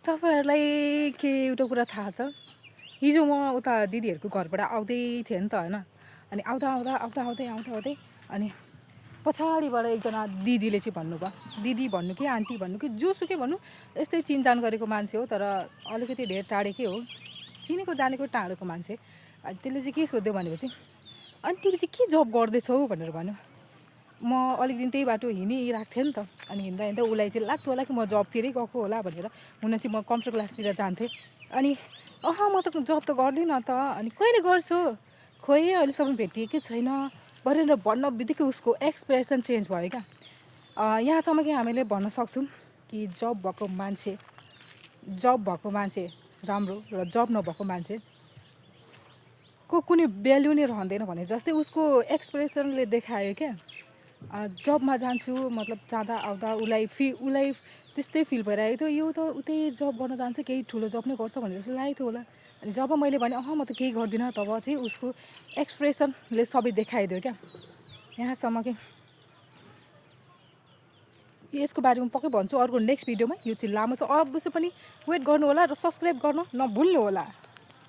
तपाईहरुलाई के एउटा कुरा थाहा छ? हिजो म उता दिदीहरुको घरबाट आउँदै थिएँ नि त हैन। अनि आउँदा अनि पछाडिबाट एकजना दिदीले चाहिँ भन्नुभयो, दिदी भन्नु कि आन्टी भन्नु कि जोसुकै भन्नु, यस्तै चिनजान गरेको मान्छे हो तर अलिकति धेर टाढेकै हो, चिनेको जानेको टाढोको मान्छे। अनि त्यसले चाहिँ के सोध्यो भनेपछि, अनि तिमी चाहिँ के जब गर्दैछौ भनेर भन्यो। म अलिक दिन त्यही बाटो हिँडिरहेको थिएँ नि त। अनि हिँड्दा हिँड्दा उसलाई चाहिँ लाग्थ्यो होला कि म जबतिरै गएको होला भनेर। हुन चाहिँ म कम्प्युटर क्लासतिर जान्थेँ। अनि म त जब त गर्दिनँ त। अनि कहिले गर्छु? खोइ अहिलेसम्म भेटिएकै छैन भनेर भन्न बित्तिकै उसको एक्सप्रेसन चेन्ज भयो क्या। यहाँसम्म कि हामीले भन्न सक्छौँ कि जब भएको मान्छे राम्रो र जब नभएको मान्छे को कुनै भ्याल्यु नै रहँदैन भने जस्तै उसको एक्सप्रेसनले देखायो क्या। जबमा जान्छु मतलब जाँदा आउँदा उसलाई त्यस्तै फिल भइरहेको थियो, यो त उतै जब गर्न जान्छ, केही ठुलो जब नै गर्छ भनेर जस्तो लागेको थियो होला। अनि जब मैले भने म त केही गर्दिनँ, तब चाहिँ उसको एक्सप्रेसनले सबै देखाइदियो क्या। यहाँसम्म कि यसको बारेमा पक्कै भन्छु अर्को नेक्स्ट भिडियोमा। यो चाहिँ लामो छ, अवश्य पनि वेट गर्नु होला र सब्सक्राइब गर्न नभुल्नु होला।